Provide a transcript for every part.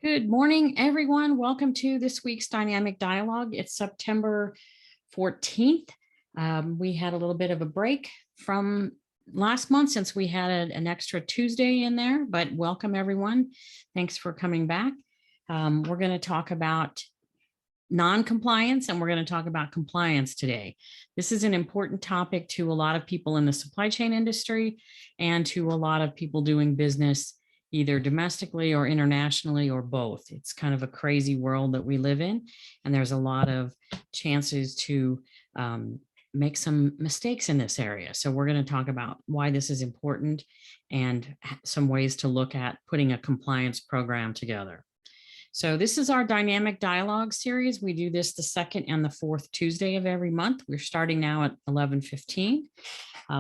Good morning, everyone. Welcome to this week's Dynamic Dialogue. It's September 14th. We had a little bit of a break from last month since we had an extra Tuesday in there, but welcome everyone. Thanks for coming back. We're going to talk about non-compliance and we're going to talk about compliance today. This is an important topic to a lot of people in the supply chain industry and to a lot of people doing business either domestically or internationally or both. It's kind of a crazy world that we live in, and there's a lot of chances to make some mistakes in this area. So we're going to talk about why this is important and some ways to look at putting a compliance program together. So this is our dynamic dialogue series. We do this the second and the fourth Tuesday of every month. We're starting now at 11:15.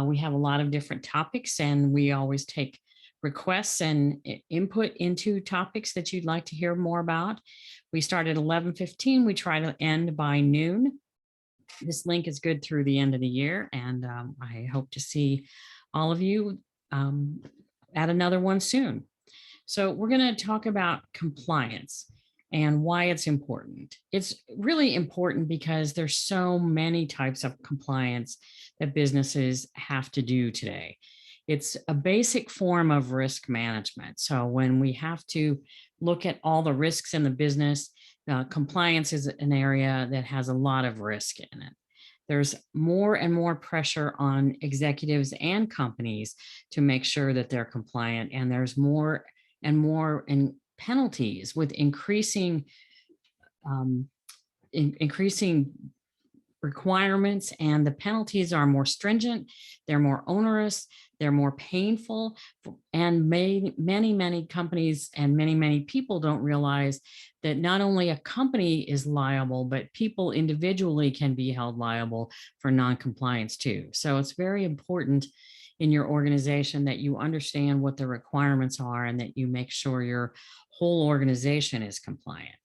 We have a lot of different topics, and we always take requests and input into topics that you'd like to hear more about. We start at 11:15. We try to end by noon. This link is good through the end of the year, and I hope to see all of you at another one soon. So we're going to talk about compliance and why it's important. It's really important because there's so many types of compliance that businesses have to do today. It's a basic form of risk management. So when we have to look at all the risks in the business, compliance is an area that has a lot of risk in it. There's more and more pressure on executives and companies to make sure that they're compliant, and there's more and more in penalties with increasing requirements, and the penalties are more stringent, they're more onerous, they're more painful, and many companies and many people don't realize that not only a company is liable, but people individually can be held liable for non-compliance too. So it's very important in your organization that you understand what the requirements are and that you make sure your whole organization is compliant.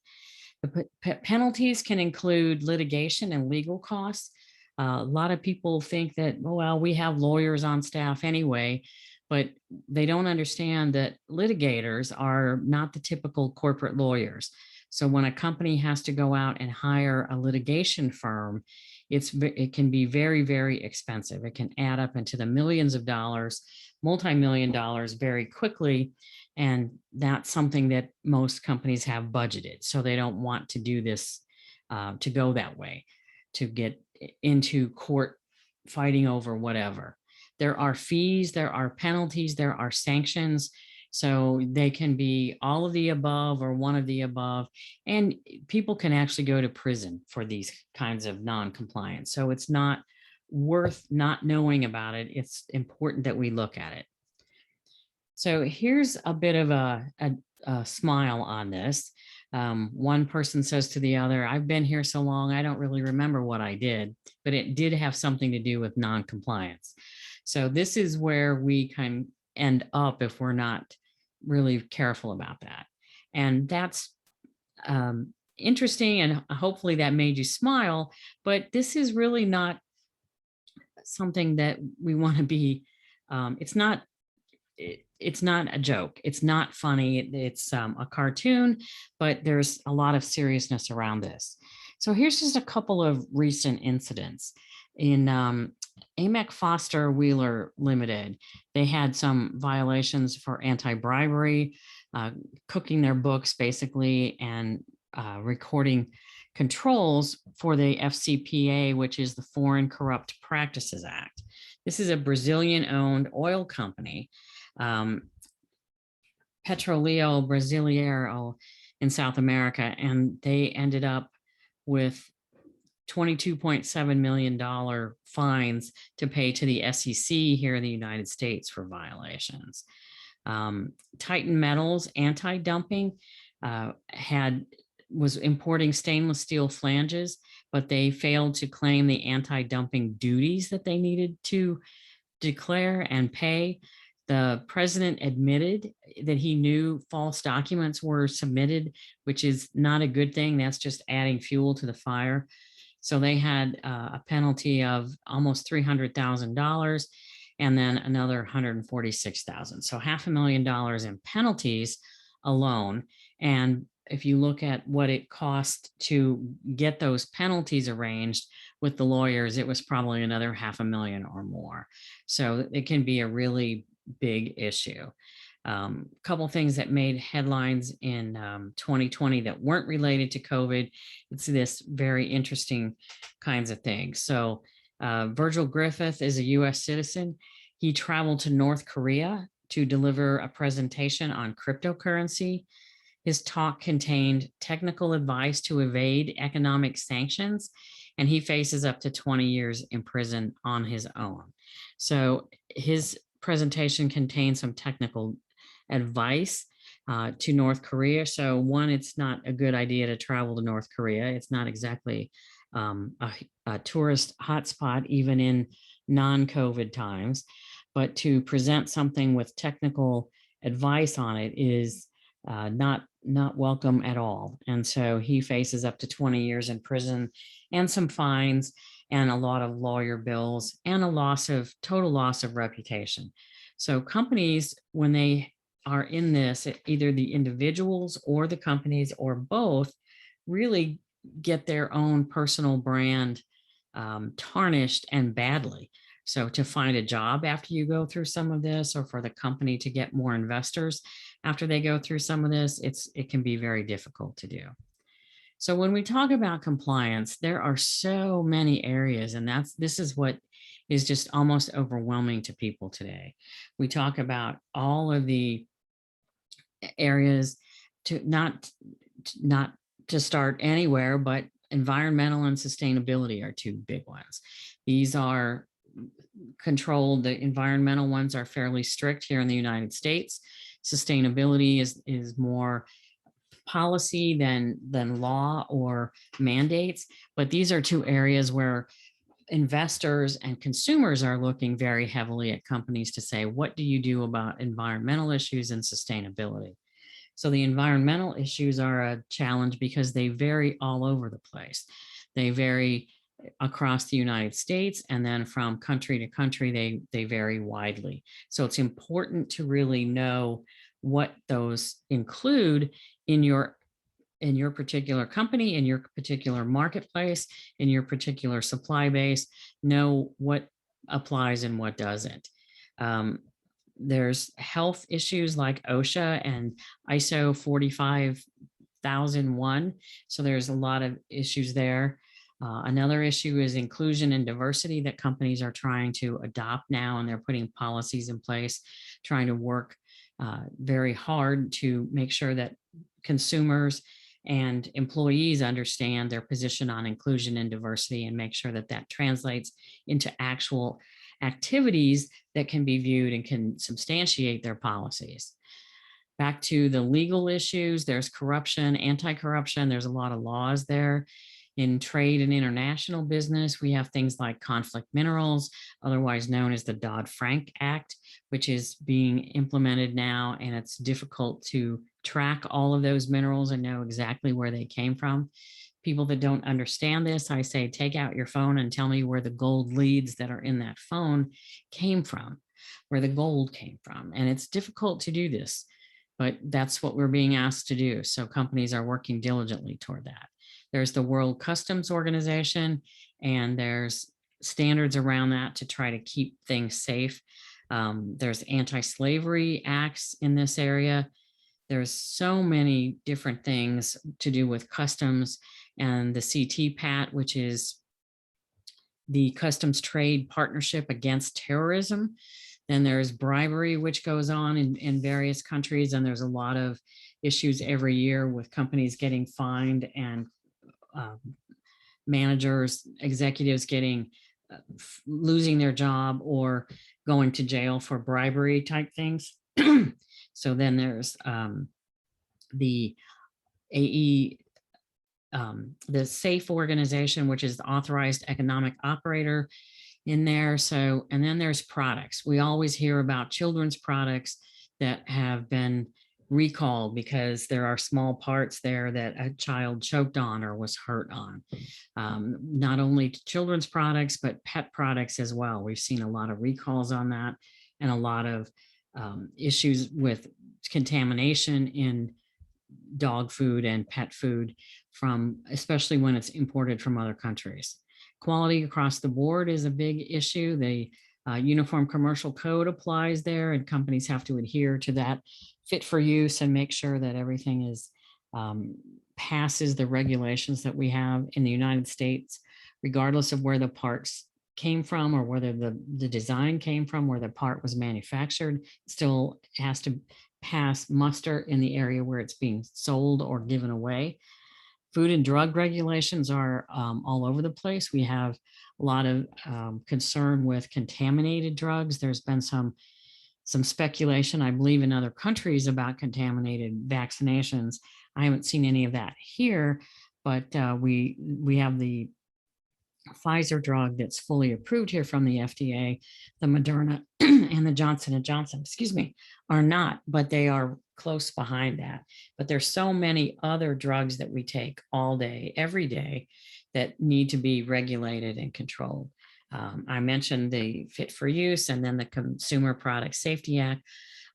The penalties can include litigation and legal costs. A lot of people think that, oh, well, we have lawyers on staff anyway, but they don't understand that litigators are not the typical corporate lawyers. So when a company has to go out and hire a litigation firm, it can be very expensive. It can add up into the millions of dollars, multi-million dollars very quickly. And that's something that most companies have budgeted. So they don't want to do this, to go that way, to get into court fighting over whatever. There are fees, there are penalties, there are sanctions. So they can be all of the above or one of the above, and people can actually go to prison for these kinds of non-compliance. So it's not worth not knowing about it. It's important that we look at it. So here's a bit of a smile on this. One person says to the other, I've been here so long, I don't really remember what I did, but it did have something to do with non-compliance. So this is where we can end up if we're not really careful about that. And that's interesting, and hopefully that made you smile, but this is really not something that we want to be. It's not a joke. It's not funny. It's a cartoon, but there's a lot of seriousness around this. So here's just a couple of recent incidents. In AMEC Foster Wheeler Limited, they had some violations for anti-bribery, cooking their books basically, and recording controls for the FCPA, which is the Foreign Corrupt Practices Act. This is a Brazilian-owned oil company, Petroleo Brasileiro in South America, and they ended up with $22.7 million fines to pay to the SEC here in the United States for violations. Titan Metals Anti-Dumping was importing stainless steel flanges, but they failed to claim the anti-dumping duties that they needed to declare and pay. The president admitted that he knew false documents were submitted, which is not a good thing. That's just adding fuel to the fire. So they had a penalty of almost $300,000 and then another $146,000. So $500,000 in penalties alone. And if you look at what it cost to get those penalties arranged with the lawyers, it was probably another $500,000 or more. So it can be a really big issue. Couple things that made headlines in 2020 that weren't related to COVID. It's this very interesting kinds of things. So Virgil Griffith is a US citizen. He traveled to North Korea to deliver a presentation on cryptocurrency. His talk contained technical advice to evade economic sanctions, and he faces up to 20 years in prison on his own. So his presentation contains some technical advice to North Korea. So one, it's not a good idea to travel to North Korea. It's not exactly a tourist hotspot, even in non-COVID times. But to present something with technical advice on it is not welcome at all. And so he faces up to 20 years in prison and some fines and a lot of lawyer bills and a total loss of reputation. So companies, when they are in this, either the individuals or the companies or both, really get their own personal brand tarnished and badly. So to find a job after you go through some of this, or for the company to get more investors after they go through some of this, it can be very difficult to do. So when we talk about compliance, there are so many areas, and this is what is just almost overwhelming to people today. We talk about all of the areas, to not to start anywhere, but environmental and sustainability are two big ones. These are controlled. The environmental ones are fairly strict here in the United States. Sustainability is more policy than law or mandates. But these are two areas where investors and consumers are looking very heavily at companies to say, what do you do about environmental issues and sustainability? So the environmental issues are a challenge because they vary all over the place. They vary across the United States, and then from country to country, they vary widely. So it's important to really know what those include in your particular company, in your particular marketplace, in your particular supply base. Know what applies and what doesn't. There's health issues like OSHA and ISO 45001. So there's a lot of issues there. Another issue is inclusion and diversity that companies are trying to adopt now, and they're putting policies in place, trying to work very hard to make sure that consumers and employees understand their position on inclusion and diversity, and make sure that that translates into actual activities that can be viewed and can substantiate their policies. Back to the legal issues, there's corruption, anti-corruption. There's a lot of laws there. In trade and international business, we have things like conflict minerals, otherwise known as the Dodd-Frank Act, which is being implemented now, and it's difficult to track all of those minerals and know exactly where they came from. People that don't understand this, I say, take out your phone and tell me where the gold leads that are in that phone came from, where the gold came from. And it's difficult to do this, but that's what we're being asked to do. So companies are working diligently toward that. There's the World Customs Organization, and there's standards around that to try to keep things safe. There's anti-slavery acts in this area. There's so many different things to do with customs, and the CTPAT, which is the Customs Trade Partnership Against Terrorism. Then there's bribery, which goes on in various countries, and there's a lot of issues every year with companies getting fined and managers, executives getting losing their job or going to jail for bribery type things. So then there's the AE, the SAFE organization, which is the authorized economic operator in there. So, and then there's products. We always hear about children's products that have been recalled because there are small parts there that a child choked on or was hurt on. Not only children's products, but pet products as well. We've seen a lot of recalls on that, and a lot of issues with contamination in dog food and pet food from, especially when it's imported from other countries. Quality across the board is a big issue. The Uniform Commercial Code applies there, and companies have to adhere to that fit for use and make sure that everything is passes the regulations that we have in the United States, regardless of where the parts came from or whether the design came from, where the part was manufactured. Still has to pass muster in the area where it's being sold or given away. Food and drug regulations are all over the place. We have a lot of concern with contaminated drugs. There's been some speculation, I believe, in other countries about contaminated vaccinations. I haven't seen any of that here, but we have the Pfizer drug that's fully approved here from the FDA. The Moderna and the Johnson & Johnson, excuse me, are not, but they are close behind that. But there's so many other drugs that we take all day, every day, that need to be regulated and controlled. I mentioned the fit for use and then the Consumer Product Safety Act.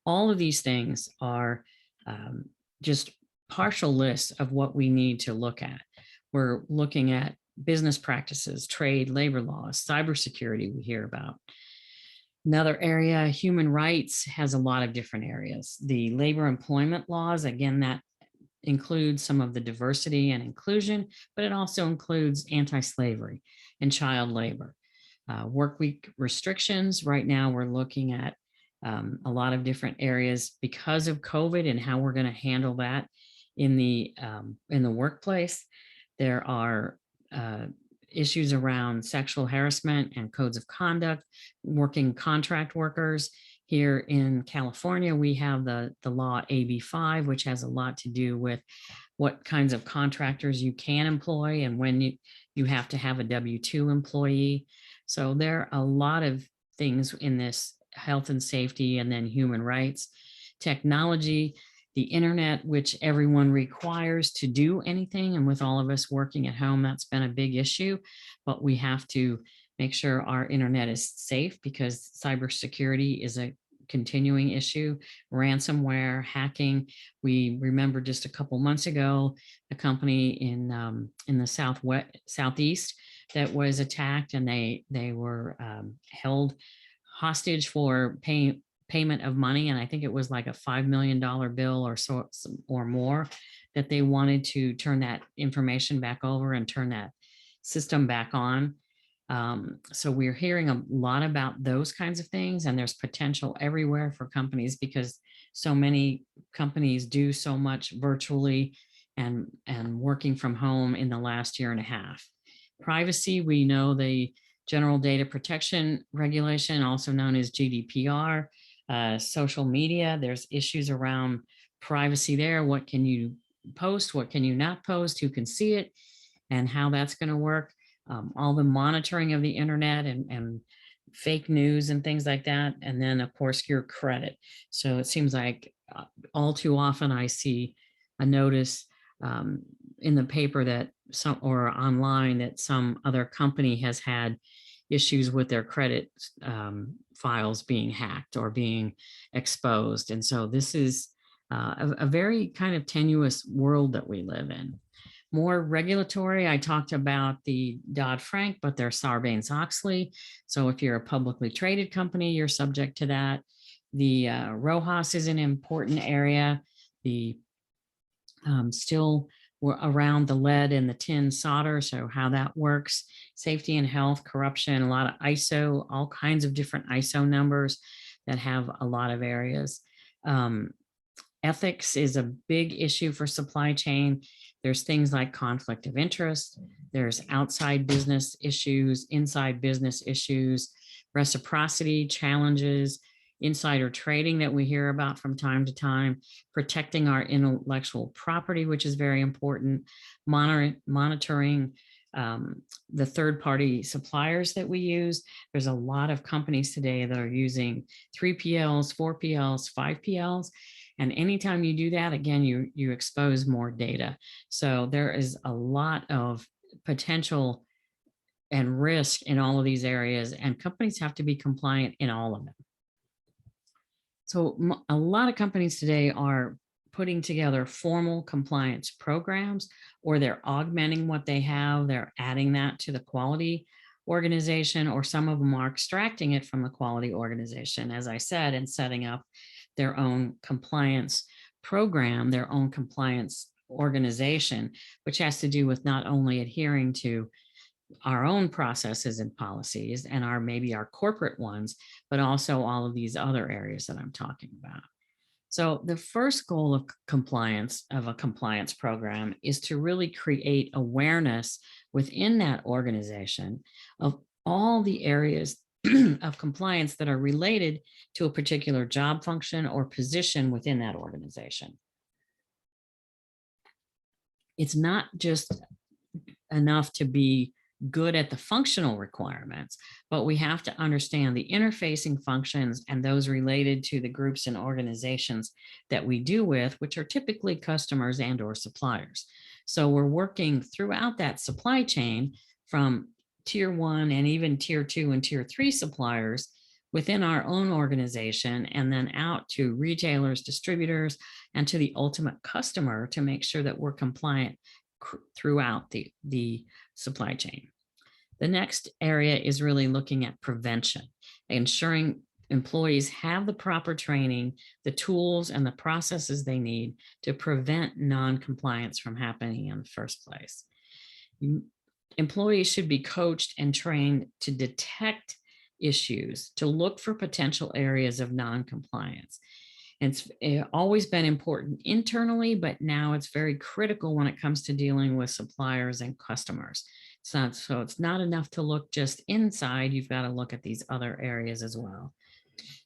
All of these things are just partial lists of what we need to look at. We're looking at business practices, trade, labor laws, cybersecurity we hear about. Another area, human rights, has a lot of different areas. The labor employment laws, again, that includes some of the diversity and inclusion, but it also includes anti-slavery and child labor. Work week restrictions, right now we're looking at a lot of different areas because of COVID and how we're going to handle that in the workplace. There are issues around sexual harassment and codes of conduct, working contract workers. Here in California, we have the law AB5, which has a lot to do with what kinds of contractors you can employ and when you have to have a W-2 employee. So there are a lot of things in this health and safety, and then human rights, technology, the internet, which everyone requires to do anything. And with all of us working at home, that's been a big issue, but we have to make sure our internet is safe because cybersecurity is a continuing issue. Ransomware, hacking. We remember just a couple months ago, a company in the southeast that was attacked, and they were held hostage for payment of money, and I think it was like a $5 million bill or so or more, that they wanted to turn that information back over and turn that system back on. So we're hearing a lot about those kinds of things, and there's potential everywhere for companies because so many companies do so much virtually and working from home in the last year and a half. Privacy, we know the General Data Protection Regulation, also known as GDPR. Social media, there's issues around privacy there. What can you post? What can you not post? Who can see it? And how that's going to work. All the monitoring of the internet and fake news and things like that. And then, of course, your credit. So it seems like all too often I see a notice in the paper that or online that some other company has had issues with their credit files being hacked or being exposed. And so this is a very kind of tenuous world that we live in. More regulatory, I talked about the Dodd-Frank, but there's Sarbanes-Oxley. So if you're a publicly traded company, you're subject to that. The RoHS is an important area. The still around the lead and the tin solder, so how that works, safety and health, corruption, a lot of ISO, all kinds of different ISO numbers that have a lot of areas. Ethics is a big issue for supply chain. There's things like conflict of interest. There's outside business issues, inside business issues, reciprocity challenges, insider trading that we hear about from time to time, protecting our intellectual property, which is very important, monitoring the third-party suppliers that we use. There's a lot of companies today that are using 3PLs, 4PLs, 5PLs. And anytime you do that, again, you expose more data. So there is a lot of potential and risk in all of these areas, and companies have to be compliant in all of them. So a lot of companies today are putting together formal compliance programs, or they're augmenting what they have. They're adding that to the quality organization, or some of them are extracting it from the quality organization, as I said, and setting up their own compliance program, their own compliance organization, which has to do with not only adhering to our own processes and policies and maybe our corporate ones, but also all of these other areas that I'm talking about. So the first goal of compliance, of a compliance program, is to really create awareness within that organization of all the areas of compliance that are related to a particular job function or position within that organization. It's not just enough to be good at the functional requirements, but we have to understand the interfacing functions and those related to the groups and organizations that we do with, which are typically customers and or suppliers. So we're working throughout that supply chain from tier 1 and even tier 2 and tier 3 suppliers within our own organization, and then out to retailers, distributors, and to the ultimate customer to make sure that we're compliant throughout the supply chain. The next area is really looking at prevention, ensuring employees have the proper training, the tools, and the processes they need to prevent non-compliance from happening in the first place. Employees should be coached and trained to detect issues, to look for potential areas of non-compliance. It's always been important internally, but now it's very critical when it comes to dealing with suppliers and customers. So it's not enough to look just inside. You've got to look at these other areas as well.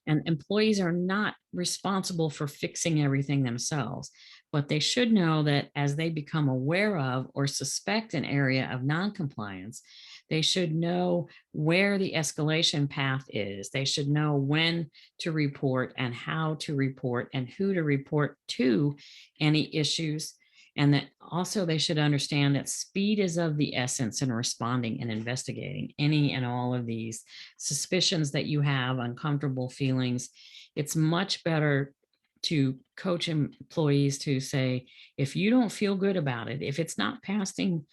And employees are not responsible for fixing everything themselves, but they should know that as they become aware of or suspect an area of non-compliance, they should know where the escalation path is. They should know when to report and how to report and who to report to any issues. And that also they should understand that speed is of the essence in responding and investigating any and all of these suspicions that you have, uncomfortable feelings. It's much better to coach employees to say, if you don't feel good about it, if it's not passing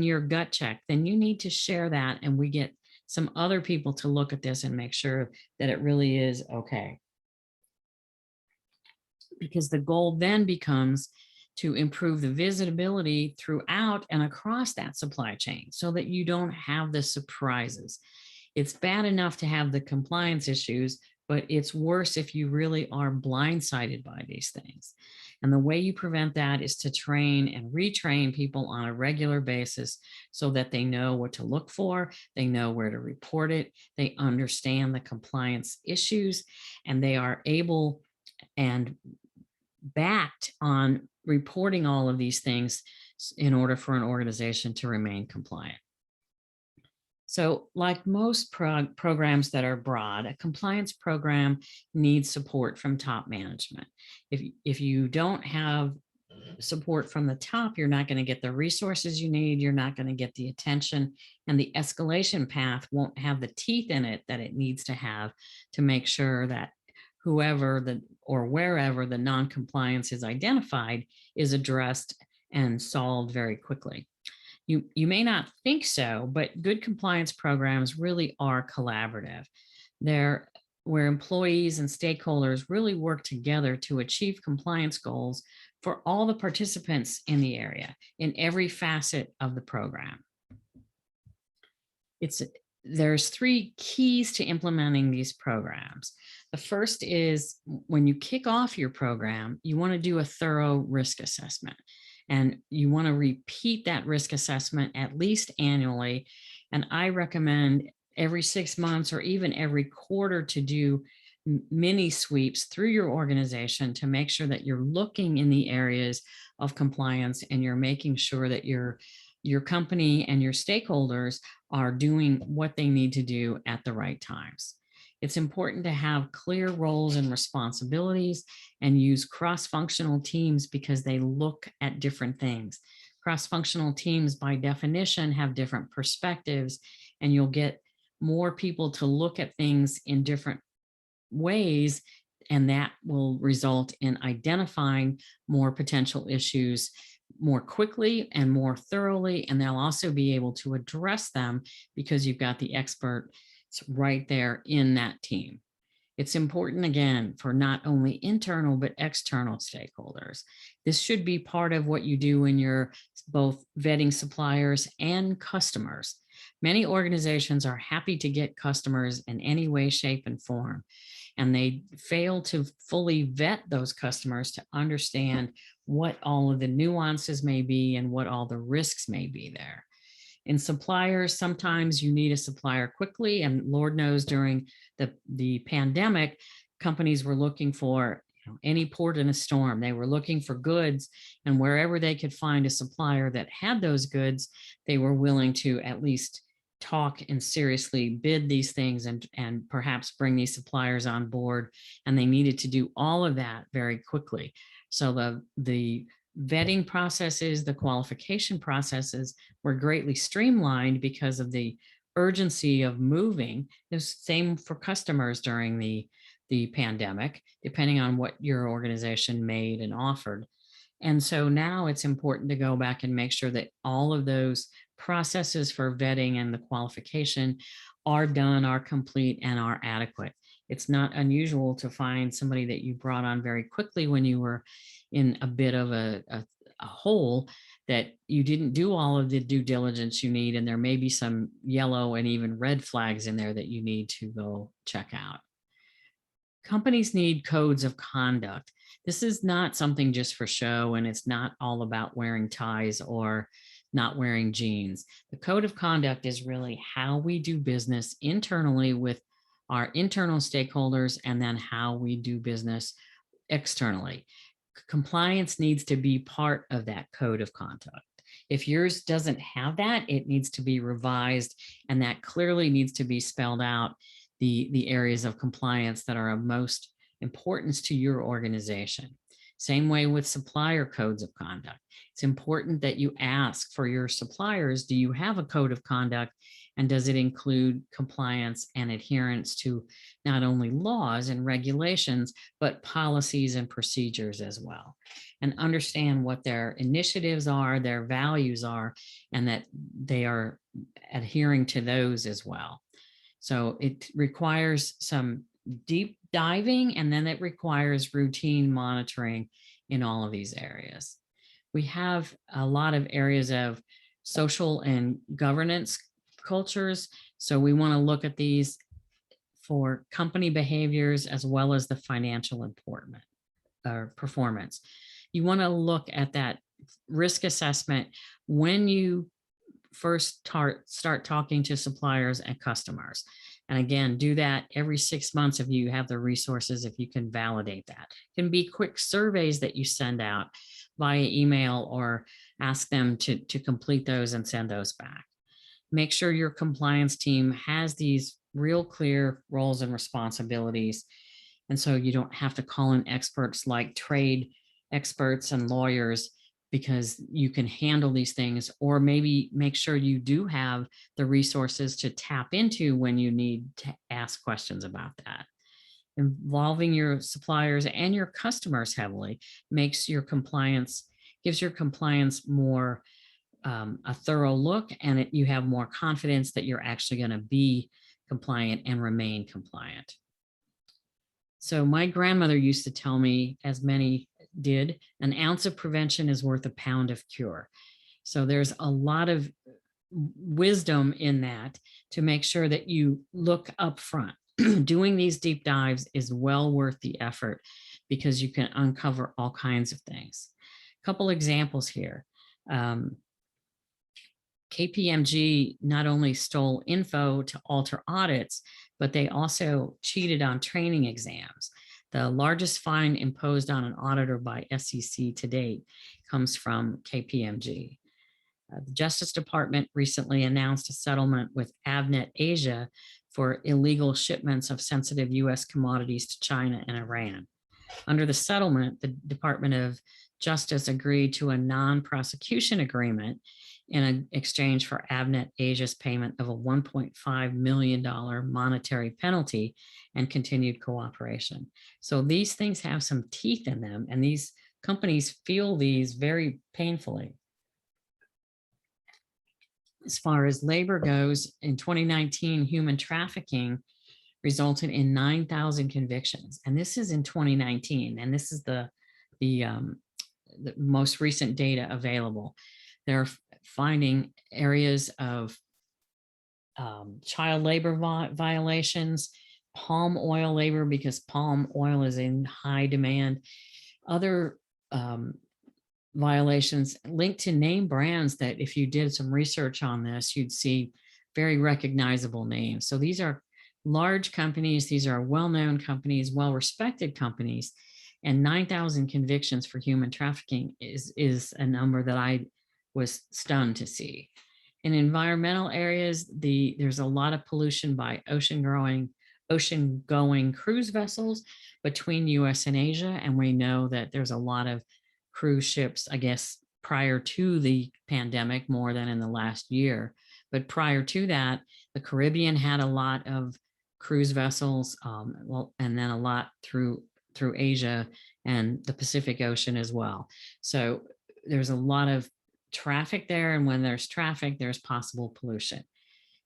your gut check, then you need to share that, and we get some other people to look at this and make sure that it really is okay. Because the goal then becomes to improve the visibility throughout and across that supply chain so that you don't have the surprises. It's bad enough to have the compliance issues, but it's worse if you really are blindsided by these things. And the way you prevent that is to train and retrain people on a regular basis so that they know what to look for, they know where to report it, they understand the compliance issues, and they are able and backed on reporting all of these things in order for an organization to remain compliant. So like most programs that are broad, a compliance program needs support from top management. If you don't have support from the top, you're not going to get the resources you need, you're not going to get the attention, and the escalation path won't have the teeth in it that it needs to have to make sure that whoever or wherever the non-compliance is identified is addressed and solved very quickly. You may not think so, but good compliance programs really are collaborative. They're where employees and stakeholders really work together to achieve compliance goals for all the participants in the area, in every facet of the program. There's 3 keys to implementing these programs. The first is when you kick off your program, you want to do a thorough risk assessment. And you want to repeat that risk assessment at least annually. And I recommend every 6 months or even every quarter to do mini sweeps through your organization to make sure that you're looking in the areas of compliance and you're making sure that your company and your stakeholders are doing what they need to do at the right times. It's important to have clear roles and responsibilities and use cross-functional teams because they look at different things. Cross-functional teams by definition have different perspectives, and you'll get more people to look at things in different ways And that will result in identifying more potential issues more quickly and more thoroughly. And they'll also be able to address them because you've got the experts right there in that team. It's important, again, for not only internal but external stakeholders. This should be part of what you do when you're both vetting suppliers and customers. Many organizations are happy to get customers in any way, shape, and form, and they fail to fully vet those customers to understand what all of the nuances may be and what all the risks may be there. In suppliers, sometimes you need a supplier quickly, and Lord knows during the pandemic, companies were looking for any port in a storm. They were looking for goods, and wherever they could find a supplier that had those goods, they were willing to at least talk and seriously bid these things and perhaps bring these suppliers on board. And they needed to do all of that very quickly. So the vetting processes, the qualification processes were greatly streamlined because of the urgency of moving. The same for customers during the pandemic, depending on what your organization made and offered. And so now it's important to go back and make sure that all of those processes for vetting and the qualification are done, are complete, and are adequate. It's not unusual to find somebody that you brought on very quickly when you were in a bit of a hole, that you didn't do all of the due diligence you need, and there may be some yellow and even red flags in there that you need to go check out. Companies need codes of conduct. This is not something just for show, and it's not all about wearing ties or not wearing jeans. The code of conduct is really how we do business internally with our internal stakeholders, and then how we do business externally. Compliance needs to be part of that code of conduct. If yours doesn't have that, it needs to be revised, and that clearly needs to be spelled out, the areas of compliance that are of most importance to your organization. Same way with supplier codes of conduct. It's important that you ask for your suppliers, do you have a code of conduct, and does it include compliance and adherence to not only laws and regulations, but policies and procedures as well? And understand what their initiatives are, their values are, and that they are adhering to those as well. So it requires some deep diving, and then it requires routine monitoring in all of these areas. We have a lot of areas of social and governance cultures. So we want to look at these for company behaviors as well as the financial performance. You want to look at that risk assessment when you first start talking to suppliers and customers. And again, do that every 6 months if you have the resources, if you can validate that. It can be quick surveys that you send out via email, or ask them to complete those and send those back. Make sure your compliance team has these real clear roles and responsibilities. And so you don't have to call in experts like trade experts and lawyers, because you can handle these things, or maybe make sure you do have the resources to tap into when you need to ask questions about that. Involving your suppliers and your customers heavily gives your compliance more a thorough look, and you have more confidence that you're actually going to be compliant and remain compliant. So my grandmother used to tell me, as many did, an ounce of prevention is worth a pound of cure. So there's a lot of wisdom in that, to make sure that you look up front. Doing these deep dives is well worth the effort, because you can uncover all kinds of things. A couple examples here. KPMG not only stole info to alter audits, but they also cheated on training exams. The largest fine imposed on an auditor by SEC to date comes from KPMG. The Justice Department recently announced a settlement with Avnet Asia for illegal shipments of sensitive U.S. commodities to China and Iran. Under the settlement, the Department of Justice agreed to a non-prosecution agreement in exchange for Avnet Asia's payment of a $1.5 million monetary penalty and continued cooperation. So these things have some teeth in them, and these companies feel these very painfully. As far as labor goes, in 2019, human trafficking resulted in 9,000 convictions. And this is in 2019. And this is the most recent data available. They're finding areas of child labor violations, palm oil labor, because palm oil is in high demand, other violations linked to name brands that if you did some research on this, you'd see very recognizable names. So these are large companies. These are well-known companies, well-respected companies, and 9,000 convictions for human trafficking is a number that I was stunned to see. In environmental areas, there's a lot of pollution by ocean-going cruise vessels between US and Asia. And we know that there's a lot of cruise ships, I guess, prior to the pandemic, more than in the last year. But prior to that, the Caribbean had a lot of cruise vessels, and then a lot through Asia and the Pacific Ocean as well. So there's a lot of traffic there. And when there's traffic, there's possible pollution.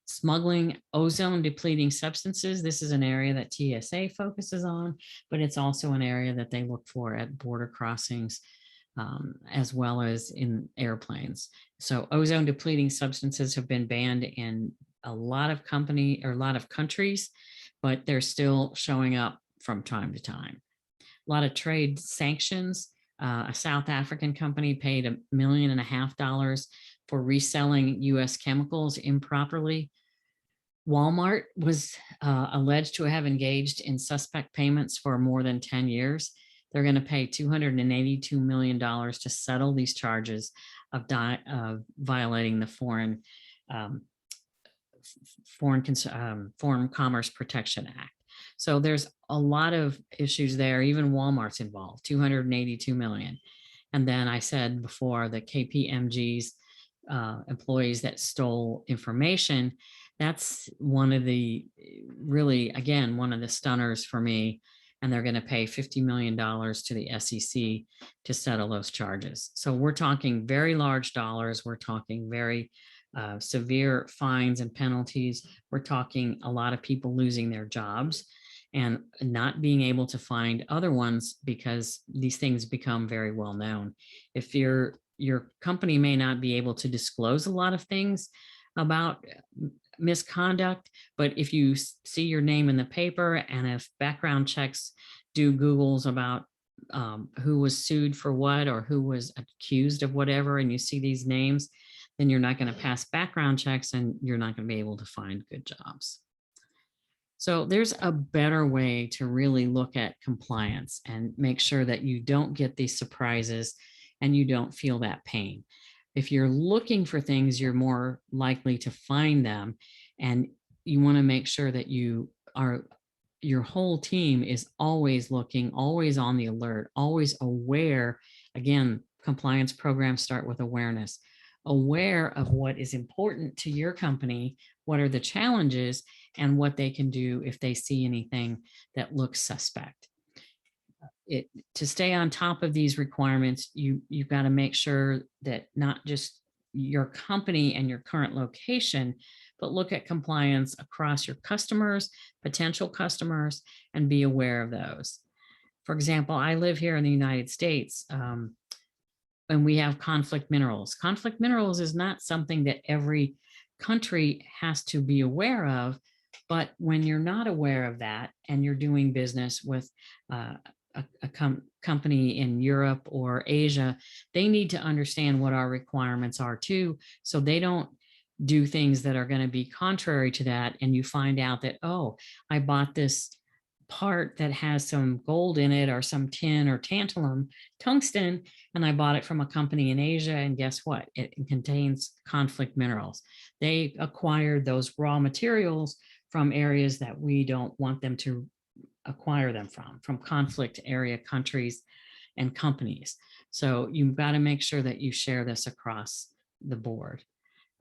Smuggling ozone depleting substances. This is an area that TSA focuses on, but it's also an area that they look for at border crossings, as well as in airplanes. So ozone depleting substances have been banned in a lot of countries, but they're still showing up from time to time. A lot of trade sanctions. A South African company paid $1.5 million for reselling US chemicals improperly. Walmart was alleged to have engaged in suspect payments for more than 10 years. They're going to pay $282 million to settle these charges of violating the Foreign Commerce Protection Act. So there's a lot of issues there. Even Walmart's involved, $282 million. And then I said before, the KPMG's employees that stole information. That's one of the one of the stunners for me. And they're going to pay $50 million to the SEC to settle those charges. So we're talking very large dollars. We're talking very severe fines and penalties. We're talking a lot of people losing their jobs and not being able to find other ones because these things become very well known. If your company may not be able to disclose a lot of things about misconduct, but if you see your name in the paper and if background checks do Googles about who was sued for what or who was accused of whatever, and you see these names, then you're not going to pass background checks and you're not going to be able to find good jobs. So there's a better way to really look at compliance and make sure that you don't get these surprises and you don't feel that pain. If you're looking for things, you're more likely to find them, and you want to make sure that your whole team is always looking, always on the alert, always aware. Again, compliance programs start with awareness, aware of what is important to your company, what are the challenges, and what they can do if they see anything that looks suspect. To stay on top of these requirements, you've got to make sure that not just your company and your current location, but look at compliance across your customers, potential customers, and be aware of those. For example, I live here in the United States, and we have conflict minerals. Conflict minerals is not something that every country has to be aware of, but when you're not aware of that and you're doing business with a company in Europe or Asia, they need to understand what our requirements are too, so they don't do things that are going to be contrary to that. And you find out that, oh, I bought this part that has some gold in it or some tin or tungsten, and I bought it from a company in Asia, and guess what? It contains conflict minerals. They acquired those raw materials from areas that we don't want them to acquire them from conflict area countries and companies. So you've got to make sure that you share this across the board.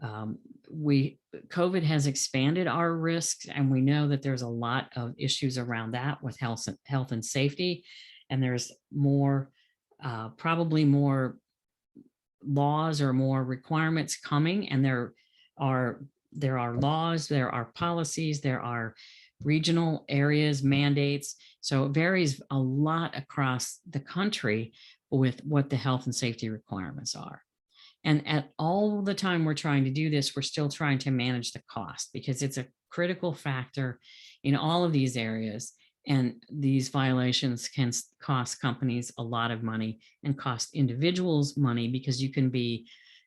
COVID has expanded our risks, and we know that there's a lot of issues around that with health and safety, and there's more, probably more laws or more requirements coming, and there are laws, there are policies, there are regional areas, mandates. So it varies a lot across the country with what the health and safety requirements are. And at all the time we're trying to do this, we're still trying to manage the cost, because it's a critical factor in all of these areas. And these violations can cost companies a lot of money and cost individuals money, because you can be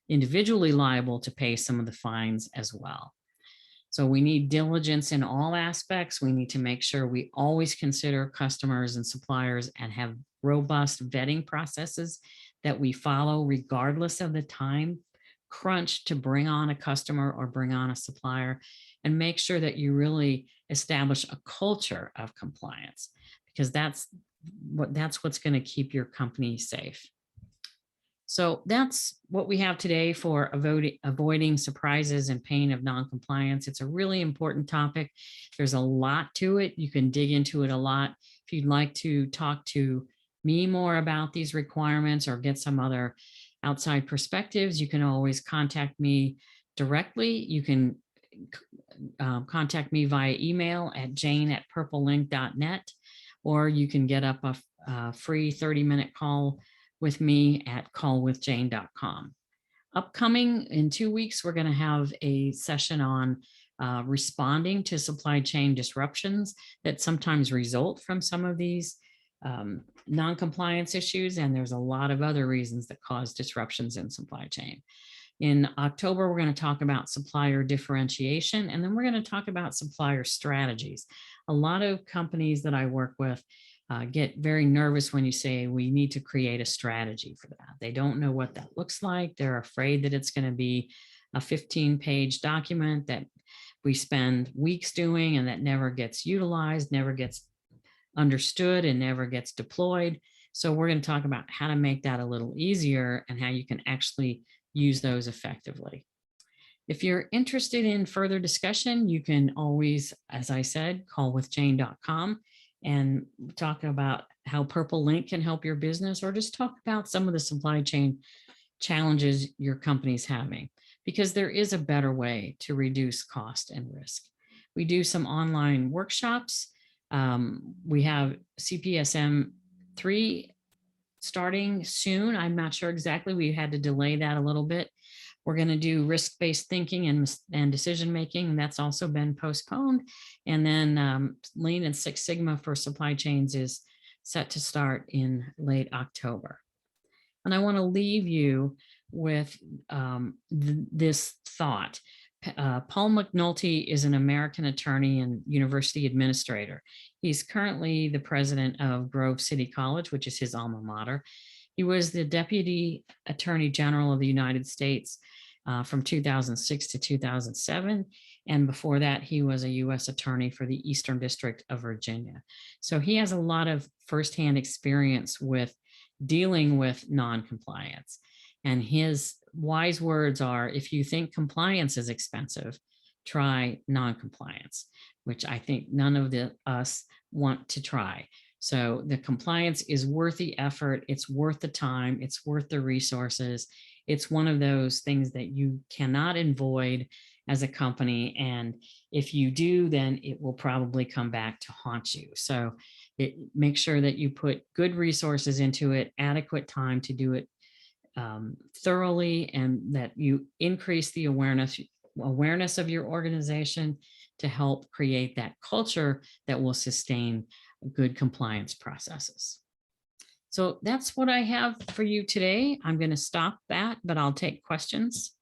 individually liable to pay some of the fines as well. So we need diligence in all aspects. We need to make sure we always consider customers and suppliers and have robust vetting processes that we follow regardless of the time crunch to bring on a customer or bring on a supplier, and make sure that you really establish a culture of compliance, because that's what's going to keep your company safe. So that's what we have today for avoiding surprises and pain of noncompliance. It's a really important topic. There's a lot to it. You can dig into it a lot. If you'd like to talk to me more about these requirements or get some other outside perspectives, you can always contact me directly. You can contact me via email at jane@purplelink.net, or you can get up a free 30-minute call with me at callwithjane.com. Upcoming in 2 weeks, we're going to have a session on responding to supply chain disruptions that sometimes result from some of these non-compliance issues. And there's a lot of other reasons that cause disruptions in supply chain. In October, we're going to talk about supplier differentiation, and then we're going to talk about supplier strategies. A lot of companies that I work with get very nervous when you say we need to create a strategy for that. They don't know what that looks like. They're afraid that it's going to be a 15-page document that we spend weeks doing and that never gets utilized, never gets understood, and never gets deployed. So we're going to talk about how to make that a little easier and how you can actually use those effectively. If you're interested in further discussion, you can always, as I said, callwithjane.com and talk about how Purple Link can help your business, or just talk about some of the supply chain challenges your company's having, because there is a better way to reduce cost and risk. We do some online workshops. We have CPSM 3 starting soon. I'm not sure exactly. We had to delay that a little bit. We're going to do risk-based thinking and decision-making, and that's also been postponed. And then Lean and Six Sigma for supply chains is set to start in late October. And I want to leave you with this thought. Paul McNulty is an American attorney and university administrator. He's currently the president of Grove City College, which is his alma mater. He was the Deputy Attorney General of the United States from 2006 to 2007. And before that, he was a U.S. Attorney for the Eastern District of Virginia. So he has a lot of firsthand experience with dealing with non-compliance. And his wise words are, if you think compliance is expensive, try non-compliance, which I think none of us want to try. So the compliance is worth the effort. It's worth the time. It's worth the resources. It's one of those things that you cannot avoid as a company. And if you do, then it will probably come back to haunt you. So make sure that you put good resources into it, adequate time to do it thoroughly, and that you increase the awareness of your organization to help create that culture that will sustain good compliance processes. So that's what I have for you today. I'm going to stop that, but I'll take questions.